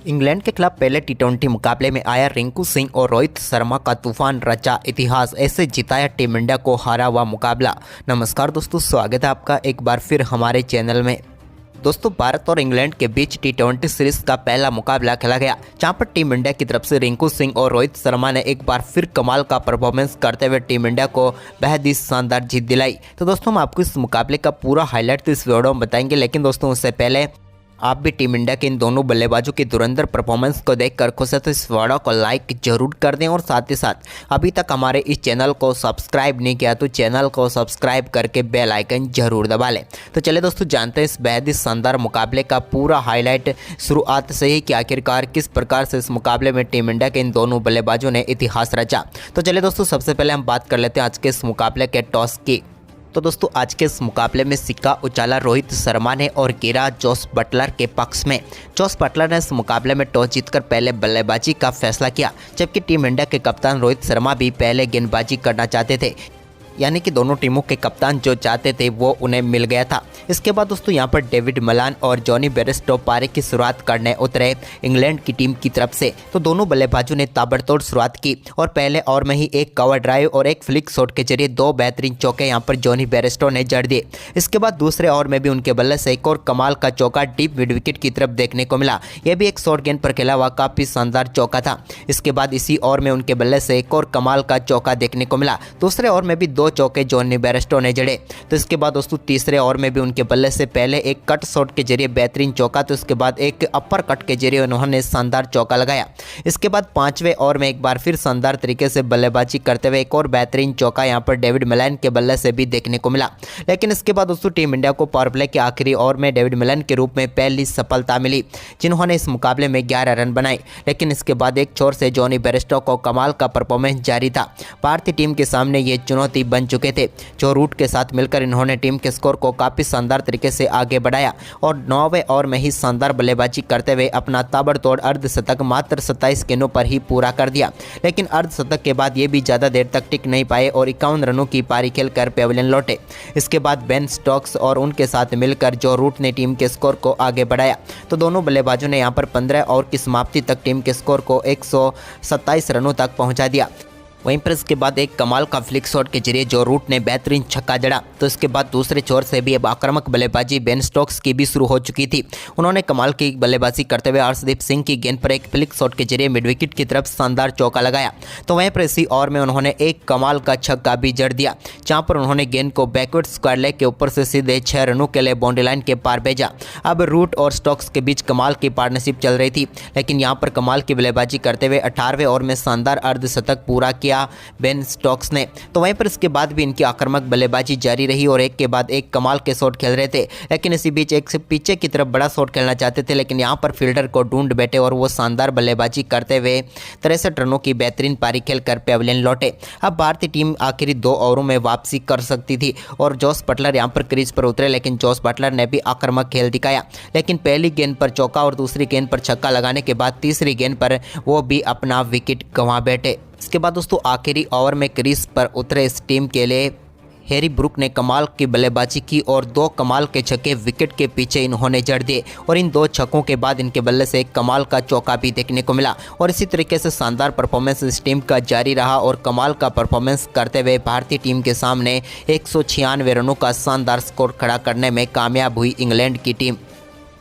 England के खिलाफ पहले टी20 मुकाबले में आया रिंकू सिंह और रोहित शर्मा का तूफान रचा इतिहास, ऐसे जिताया टीम इंडिया को हारा हुआ मुकाबला। नमस्कार दोस्तों, स्वागत है आपका एक बार फिर हमारे चैनल में। दोस्तों, भारत और इंग्लैंड के बीच टी20 सीरीज का पहला मुकाबला खेला गया, जहां पर टीम इंडिया की तरफ से रिंकू सिंह और रोहित शर्मा ने एक बार फिर कमाल का परफॉर्मेंस करते हुए टीम इंडिया को बेहद ही शानदार जीत दिलाई। तो दोस्तों, हम आपको इस मुकाबले का पूरा हाईलाइट तो इस वीडियो में बताएंगे, लेकिन दोस्तों उससे पहले आप भी टीम इंडिया के इन दोनों बल्लेबाजों की धुरंधर परफॉर्मेंस को देखकर खुश है तो इस वीडियो को लाइक जरूर कर दें और साथ ही साथ अभी तक हमारे इस चैनल को सब्सक्राइब नहीं किया तो चैनल को सब्सक्राइब करके बेल आइकन जरूर दबा लें। तो चलिए दोस्तों, जानते हैं इस बेहद ही शानदार मुकाबले का पूरा हाईलाइट शुरुआत से ही कि आखिरकार किस प्रकार से इस मुकाबले में टीम इंडिया के इन दोनों बल्लेबाजों ने इतिहास रचा। तो चलिए दोस्तों, सबसे पहले हम बात कर लेते हैं आज के इस मुकाबले के टॉस की। तो दोस्तों, आज के इस मुकाबले में सिक्का उछाला रोहित शर्मा ने और गिरा जोस बटलर के पक्ष में। जोस बटलर ने इस मुकाबले में टॉस जीतकर पहले बल्लेबाजी का फैसला किया, जबकि टीम इंडिया के कप्तान रोहित शर्मा भी पहले गेंदबाजी करना चाहते थे, यानी कि दोनों टीमों के कप्तान जो चाहते थे वो उन्हें मिल गया था। इसके बाद दोस्तों यहाँ पर डेविड मलान और जॉनी बेयरस्टो पारी की शुरुआत करने उतरे इंग्लैंड की टीम की तरफ से। तो दोनों बल्लेबाजों ने ताबड़तोड़ शुरुआत की और पहले ओवर में ही एक कवर ड्राइव और एक फ्लिक शॉट के जरिए दो बेहतरीन चौके यहाँ पर जॉनी बेयरस्टो ने जड़ दिए। इसके बाद दूसरे ओवर में भी उनके बल्ले से एक और कमाल का चौका डीप मिड विकेट की तरफ देखने को मिला। यह भी एक शॉर्ट गेंद पर खेला हुआ काफ़ी शानदार चौका था। इसके बाद इसी ओवर में उनके बल्ले से एक और कमाल का चौका देखने को मिला। दूसरे ओवर में भी दो चौके जॉनी बेयरस्टो ने जड़े। तो इसके बाद दोस्तों तीसरे ओवर में भी उनके बल्ले से पहले एक कट शॉट के जरिए बेहतरीन चौका, तो इसके बाद एक अपर कट के जरिए उन्होंने शानदार चौका लगाया। इसके बाद पांचवें ओवर में एक बार फिर शानदार तरीके से बल्लेबाजी करते हुए एक और बेहतरीन चौका यहां पर डेविड मलान के बल्ले से भी देखने को मिला। लेकिन इसके बाद दोस्तों टीम इंडिया को पावर प्ले के आखिरी ओवर में डेविड मलान के रूप में पहली सफलता मिली, जिन्होंने इस मुकाबले में 11 रन बनाए। लेकिन इसके बाद एक छोर से जॉनी बेयरस्टो को कमाल का परफॉर्मेंस जारी था। भारतीय टीम के सामने ये चुनौती बन चुके थे। जो रूट के साथ मिलकर इन्होंने टीम के स्कोर को काफी शानदार तरीके से आगे बढ़ाया और 9वें ओवर में ही शानदार बल्लेबाजी करते हुए अपना ताबड़तोड़ अर्धशतक मात्र 27 गेंदों पर ही पूरा कर दिया। लेकिन अर्धशतक के बाद ये भी ज्यादा देर तक टिक नहीं पाए और 51 रनों की पारी खेलकर पेविलियन लौटे। इसके बाद बेन स्टोक्स और उनके साथ मिलकर जो रूट ने टीम के स्कोर को आगे बढ़ाया। तो दोनों बल्लेबाजों ने यहाँ पर 15 ओवर की समाप्ति तक टीम के स्कोर को 127 रनों तक पहुंचा दिया। वहीं पर इसके बाद एक कमाल का फ्लिक शॉट के जरिए जो रूट ने बेहतरीन छक्का जड़ा। तो इसके बाद दूसरे छोर से भी अब आक्रामक बल्लेबाजी बेन स्टोक्स की भी शुरू हो चुकी थी। उन्होंने कमाल की बल्लेबाजी करते हुए हर्षदीप सिंह की गेंद पर एक फ्लिक शॉट के जरिए मिड विकेट की तरफ शानदार चौका लगाया। तो वहीं पर इसी ओवर में उन्होंने एक कमाल का छक्का भी जड़ दिया, जहां पर उन्होंने गेंद को बैकवर्ड स्क्वायर लेग के ऊपर से सीधे 6 रनों के लिए बाउंड्री लाइन के पार भेजा। अब रूट और स्टोक्स के बीच कमाल की पार्टनरशिप चल रही थी, लेकिन यहाँ पर कमाल की बल्लेबाजी करते हुए 18वें ओवर में शानदार अर्धशतक पूरा किया बेन स्टोक्स ने। तो वहीं पर इसके बाद भी इनकी आक्रामक बल्लेबाजी जारी रही और एक के बाद एक कमाल के शॉट खेल रहे थे। लेकिन इसी बीच एक से पीछे की तरफ बड़ा शॉट खेलना चाहते थे, लेकिन यहां पर फील्डर को ढूंढ बैठे और वो शानदार बल्लेबाजी करते हुए 63 रनों की बेहतरीन पारी खेलकर पेविलियन लौटे। अब भारतीय टीम आखिरी 2 ओवरों में वापसी कर सकती थी और जोस बटलर यहां पर क्रीज पर उतरे, लेकिन जोस बटलर ने भी आक्रामक खेल दिखाया। लेकिन पहली गेंद पर चौका और दूसरी गेंद पर छक्का लगाने के बाद तीसरी गेंद पर वो भी अपना विकेट गंवा बैठे। इसके बाद दोस्तों आखिरी ओवर में क्रीज पर उतरे इस टीम के लिए हैरी ब्रूक ने कमाल की बल्लेबाजी की और 2 कमाल के छक्के विकेट के पीछे इन्होंने जड़ दिए और इन 2 छक्कों के बाद इनके बल्ले से एक कमाल का चौका भी देखने को मिला। और इसी तरीके से शानदार परफॉर्मेंस इस टीम का जारी रहा और कमाल का परफॉर्मेंस करते हुए भारतीय टीम के सामने 196 रनों का शानदार स्कोर खड़ा करने में कामयाब हुई इंग्लैंड की टीम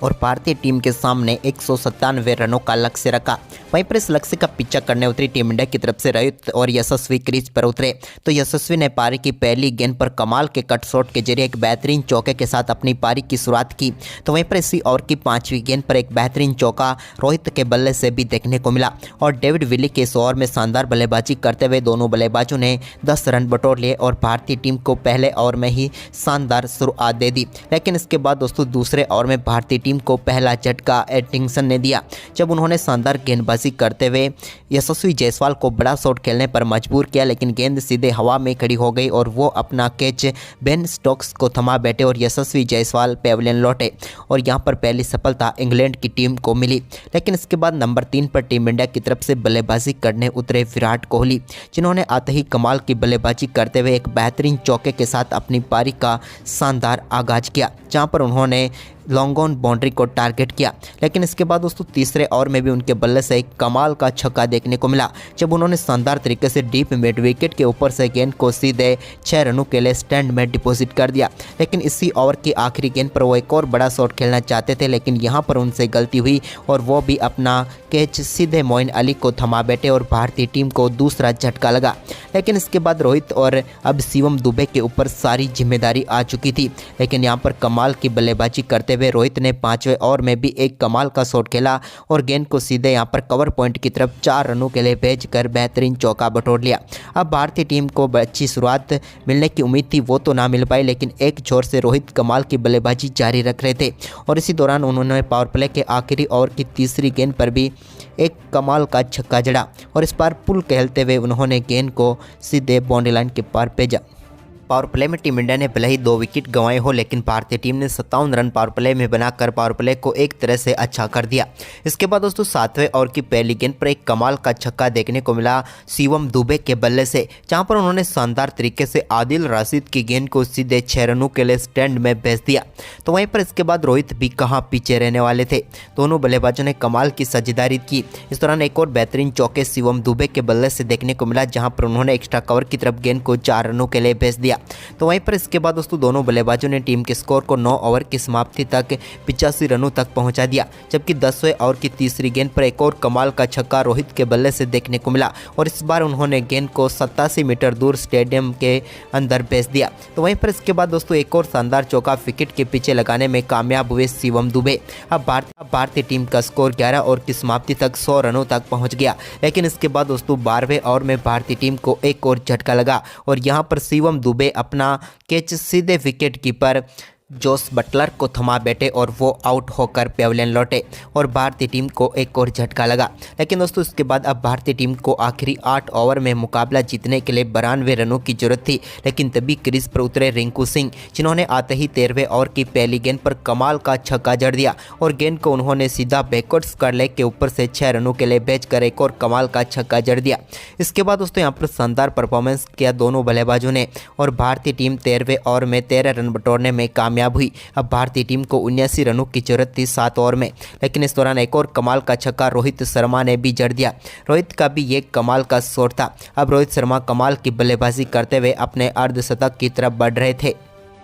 और भारतीय टीम के सामने 197 रनों का लक्ष्य रखा। वहीं पर इस लक्ष्य का पीछा करने उतरी टीम इंडिया की तरफ से रोहित और यशस्वी क्रीज पर उतरे। तो यशस्वी ने पारी की पहली गेंद पर कमाल के कट शॉट के जरिए एक बेहतरीन चौके के साथ अपनी पारी की शुरुआत की। तो वहीं पर इसी ओवर की 5वीं गेंद पर एक बेहतरीन चौका रोहित के बल्ले से भी देखने को मिला और डेविड विली के इस ओवर में शानदार बल्लेबाजी करते हुए दोनों बल्लेबाजों ने 10 रन बटोर लिए और भारतीय टीम को पहले ओवर में ही शानदार शुरुआत दे दी। लेकिन इसके बाद दोस्तों दूसरे ओवर में भारतीय टीम को पहला झटका एडिंगटन ने दिया, जब उन्होंने शानदार गेंदबाजी करते हुए यशस्वी जायसवाल को बड़ा शॉट खेलने पर मजबूर किया। लेकिन गेंद सीधे हवा में खड़ी हो गई और वो अपना कैच बेन स्टोक्स को थमा बैठे और यशस्वी जायसवाल पेविलियन लौटे और यहां पर पहली सफलता इंग्लैंड की टीम को मिली। लेकिन इसके बाद नंबर 3 पर टीम इंडिया की तरफ से बल्लेबाजी करने उतरे विराट कोहली, जिन्होंने आते ही कमाल की बल्लेबाजी करते हुए एक बेहतरीन चौके के साथ अपनी पारी का शानदार आगाज किया, जहां पर उन्होंने लॉन्ग ऑन बाउंड्री को टारगेट किया। लेकिन इसके बाद दोस्तों तीसरे ओवर में भी उनके बल्ले से एक कमाल का छक्का देखने को मिला, जब उन्होंने शानदार तरीके से डीप मिड विकेट के ऊपर से गेंद को सीधे 6 रनों के लिए स्टैंड में डिपॉजिट कर दिया। लेकिन इसी ओवर की आखिरी गेंद पर वो एक और बड़ा शॉट खेलना चाहते थे, लेकिन यहाँ पर उनसे गलती हुई और वो भी अपना कैच सीधे मोइन अली को थमा बैठे और भारतीय टीम को दूसरा झटका लगा। लेकिन इसके बाद रोहित और अब शिवम दुबे के ऊपर सारी जिम्मेदारी आ चुकी थी। लेकिन यहाँ पर कमाल की बल्लेबाजी करते हुए रोहित ने 5वें ओवर में भी एक कमाल का शॉट खेला और गेंद को सीधे यहाँ पर कवर पॉइंट की तरफ 4 रनों के लिए भेजकर बेहतरीन चौका बटोर लिया। अब भारतीय टीम को अच्छी शुरुआत मिलने की उम्मीद थी, वो तो ना मिल पाई, लेकिन एक छोर से रोहित कमाल की बल्लेबाजी जारी रख रहे थे और इसी दौरान उन्होंने पावर प्ले के आखिरी ओवर की तीसरी गेंद पर भी एक कमाल का छक्का जड़ा और इस बार पुल कहलते हुए उन्होंने गेंद को सीधे बाउंड्री लाइन के पार भेजा। पावर प्ले में टीम इंडिया ने भले ही 2 विकेट गंवाए हो, लेकिन भारतीय टीम ने 57 रन पावर प्ले में बनाकर पावर प्ले को एक तरह से अच्छा कर दिया। इसके बाद दोस्तों 7वें ओवर की पहली गेंद पर एक कमाल का छक्का देखने को मिला शिवम दुबे के बल्ले से, जहां पर उन्होंने शानदार तरीके से आदिल राशिद की गेंद को सीधे 6 रनों के लिए स्टैंड में भेज दिया। तो वहीं पर इसके बाद रोहित भी कहां पीछे रहने वाले थे, दोनों बल्लेबाजों ने कमाल की साझेदारी की। इस दौरान एक और बेहतरीन चौके शिवम दुबे के बल्ले से देखने को मिला, जहां पर उन्होंने एक्स्ट्रा कवर की तरफ गेंद को 4 रनों के लिए भेज दिया। तो वहीं पर इसके बाद दोस्तों दोनों बल्लेबाजों ने टीम के स्कोर को 9 ओवर की समाप्ति तक 85 रनों तक पहुंचा दिया, जबकि 10वें ओवर की तीसरी गेंद पर एक और कमाल का छक्का रोहित के बल्ले से देखने को मिला और इस बार उन्होंने गेंद को 87 मीटर दूर स्टेडियम के अंदर भेज दिया। तो वहीं पर इसके बाद दोस्तों एक और शानदार चौका विकेट के पीछे लगाने में कामयाब हुए शिवम दुबे। अब भारतीय टीम का स्कोर 11 ओवर की समाप्ति तक 100 रनों तक पहुँच गया। लेकिन इसके बाद दोस्तों 12वें ओवर में भारतीय टीम को एक और झटका लगा और यहाँ पर शिवम दुबे अपना कैच सीधे विकेट कीपर जोस बटलर को थमा बैठे और वो आउट होकर पेविलियन लौटे और भारतीय टीम को एक और झटका लगा। लेकिन दोस्तों इसके बाद अब भारतीय टीम को आखिरी 8 ओवर में मुकाबला जीतने के लिए 92 रनों की जरूरत थी। लेकिन तभी क्रीज पर उतरे रिंकू सिंह, जिन्होंने आते ही 13वें ओवर की पहली गेंद पर कमाल का छक्का जड़ दिया और गेंद को उन्होंने सीधा बैकवर्ड स्क्वायर लेग के ऊपर से 6 रनों के लिए भेजकर एक और कमाल का छक्का जड़ दिया। इसके बाद दोस्तों यहाँ पर शानदार परफॉर्मेंस किया दोनों बल्लेबाजों ने और भारतीय टीम 13वें ओवर में 13 रन बटोरने में कामयाब हुई। अब भारतीय टीम को 79 रनों की जरूरत थी 7 ओवर में। लेकिन इस दौरान एक और कमाल का छक्का रोहित शर्मा ने भी जड़ दिया। रोहित का भी ये कमाल का शॉट था। अब रोहित शर्मा कमाल की बल्लेबाजी करते हुए अपने अर्धशतक की तरफ बढ़ रहे थे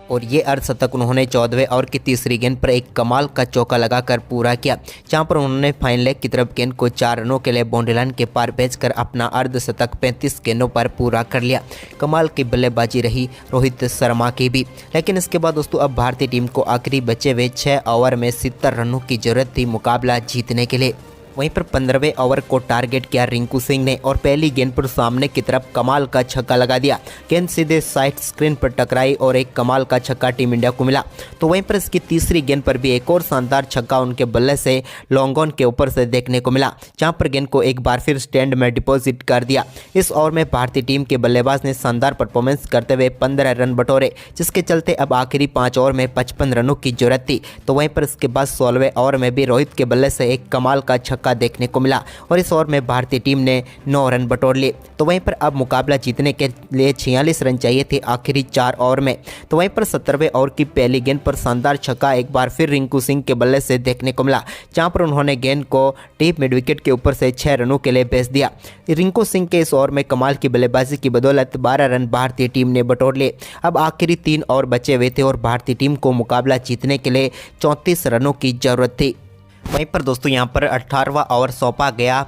और ये अर्धशतक उन्होंने 14वें ओवर की तीसरी गेंद पर एक कमाल का चौका लगाकर पूरा किया, जहां पर उन्होंने फाइन लेग की तरफ गेंद को 4 रनों के लिए बाउंड्री लाइन के पार भेजकर अपना अर्धशतक 35 गेंदों पर पूरा कर लिया। कमाल की बल्लेबाजी रही रोहित शर्मा की भी। लेकिन इसके बाद दोस्तों अब भारतीय टीम को आखिरी बचे हुए 6 ओवर में 70 रनों की जरूरत थी मुकाबला जीतने के लिए। वहीं पर 15वें ओवर को टारगेट किया रिंकू सिंह ने और पहली गेंद पर सामने की तरफ कमाल का छक्का लगा दिया। गेंद सीधे साइड स्क्रीन पर टकराई और एक कमाल का छक्का टीम इंडिया को मिला। तो वहीं पर इसकी तीसरी गेंद पर भी एक और शानदार छक्का उनके बल्ले से लॉन्ग ऑन के ऊपर से देखने को मिला, जहां पर गेंद को एक बार फिर स्टैंड में डिपॉजिट कर दिया। इस ओवर में भारतीय टीम के बल्लेबाज ने शानदार परफॉर्मेंस करते हुए 15 रन बटोरे, जिसके चलते अब आखिरी 5 ओवर में 55 रनों की जरूरत थी। तो वहीं पर इसके बाद 16वें ओवर में भी रोहित के बल्ले से एक कमाल का छक्का देखने को मिला और इस ओवर में भारतीय टीम ने 9 रन बटोर लिए। तो वहीं पर अब मुकाबला जीतने के लिए 46 रन चाहिए थे आखिरी 4 ओवर में। तो वहीं पर 17वें ओवर की पहली गेंद पर शानदार छक्का एक बार फिर रिंकू सिंह के बल्ले से देखने को मिला, जहां पर उन्होंने गेंद को डीप मिड विकेट के ऊपर से 6 रनों के लिए भेज दिया। रिंकू सिंह के इस ओवर में कमाल की बल्लेबाजी की बदौलत 12 रन भारतीय टीम ने बटोर लिए। अब आखिरी 3 ओवर बचे हुए थे और भारतीय टीम को मुकाबला जीतने के लिए 34 रनों की जरूरत थी। वहीं पर दोस्तों यहाँ पर 18वां ओवर सौंपा गया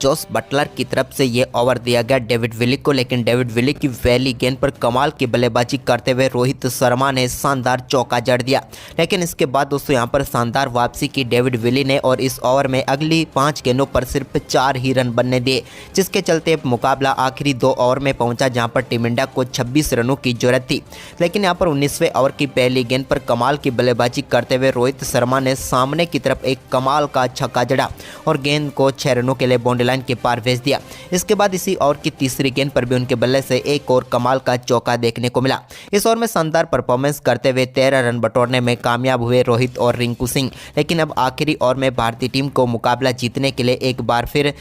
जोस बटलर की तरफ से ये ओवर दिया गया डेविड विली को। लेकिन डेविड विली की पहली गेंद पर कमाल की बल्लेबाजी करते हुए रोहित शर्मा ने शानदार चौका जड़ दिया। लेकिन इसके बाद दोस्तों यहाँ पर शानदार वापसी की डेविड विली ने और इस ओवर में अगली 5 गेंदों पर सिर्फ 4 ही रन बनने दिए, जिसके चलते मुकाबला आखिरी 2 ओवर में पहुंचा, जहां पर टीम इंडिया को 26 रनों की जरूरत थी। लेकिन यहाँ पर 19वें ओवर की पहली गेंद पर कमाल की बल्लेबाजी करते हुए रोहित शर्मा ने सामने की तरफ एक कमाल का छक्का जड़ा और गेंद को 6 रनों के लिए बाउंड्री लाइन के पार भेज दिया। इसके बाद इसी ओवर की तीसरी गेंद पर भी उनके बल्ले से एक और कमाल का चौका देखने को मिला। इस ओवर में शानदार परफॉर्मेंस करते हुए 13 रन बटोरने में कामयाब हुए रोहित और रिंकू सिंह। लेकिन अब आखिरी ओवर में भारतीय टीम को मुकाबला जीतने के लिए एक बार फिर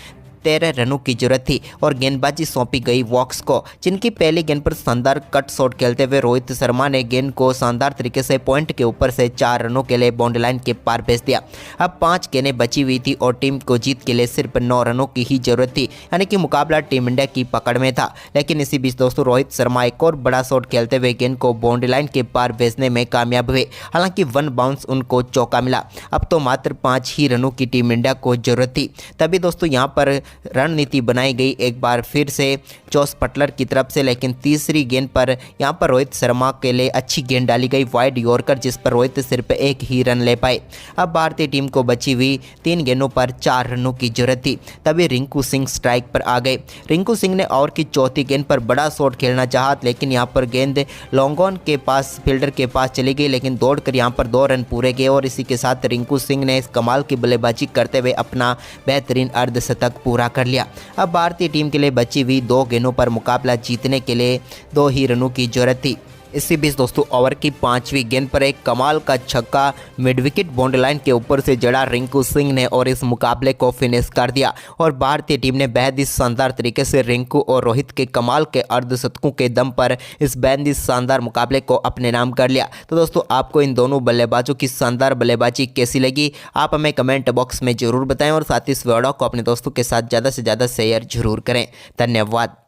13 रनों की जरूरत थी और गेंदबाजी सौंपी गई वॉक्स को, जिनकी पहली गेंद पर शानदार कट शॉट खेलते हुए रोहित शर्मा ने गेंद को शानदार तरीके से पॉइंट के ऊपर से 4 रनों के लिए बाउंड्री लाइन के पार भेज दिया। अब 5 गेंदें बची हुई थी और टीम को जीत के लिए सिर्फ 9 रनों की ही जरूरत थी, यानी कि मुकाबला टीम इंडिया की पकड़ में था। लेकिन इसी बीच दोस्तों रोहित शर्मा एक और बड़ा शॉट खेलते हुए गेंद को बाउंड्री लाइन के पार भेजने में कामयाब हुए। हालांकि 1 बाउंस उनको चौका मिला। अब तो मात्र 5 ही रनों की टीम इंडिया को जरूरत थी। तभी दोस्तों यहां पर रणनीति बनाई गई एक बार फिर से जोस बटलर की तरफ से, लेकिन तीसरी गेंद पर यहां पर रोहित शर्मा के लिए अच्छी गेंद डाली गई वाइड यॉर्कर, जिस पर रोहित सिर्फ 1 ही रन ले पाए। अब भारतीय टीम को बची हुई 3 गेंदों पर 4 रनों की जरूरत थी। तभी रिंकू सिंह स्ट्राइक पर आ गए। रिंकू सिंह ने ओवर की चौथी गेंद पर बड़ा शॉट खेलना चाहा, लेकिन यहां पर गेंद लॉन्ग ऑन के पास फील्डर के पास चली गई, लेकिन दौड़कर यहां पर 2 रन पूरे किए और इसी के साथ रिंकू सिंह ने इस कमाल की बल्लेबाजी करते हुए अपना बेहतरीन अर्धशतक पूरा कर लिया। अब भारतीय टीम के लिए बची हुई 2 गेंदों पर मुकाबला जीतने के लिए 2 ही रनों की जरूरत थी। इसी बीच दोस्तों ओवर की 5वीं गेंद पर एक कमाल का छक्का मिड विकेट बाउंड्री लाइन के ऊपर से जड़ा रिंकू सिंह ने और इस मुकाबले को फिनिश कर दिया। और भारतीय टीम ने बेहद ही शानदार तरीके से रिंकू और रोहित के कमाल के अर्धशतकों के दम पर इस बेहद ही शानदार मुकाबले को अपने नाम कर लिया। तो दोस्तों आपको इन दोनों बल्लेबाजों की शानदार बल्लेबाजी कैसी लगी, आप हमें कमेंट बॉक्स में जरूर बताएं और साथ ही इस वीडियो को अपने दोस्तों के साथ ज़्यादा से ज़्यादा शेयर जरूर करें। धन्यवाद।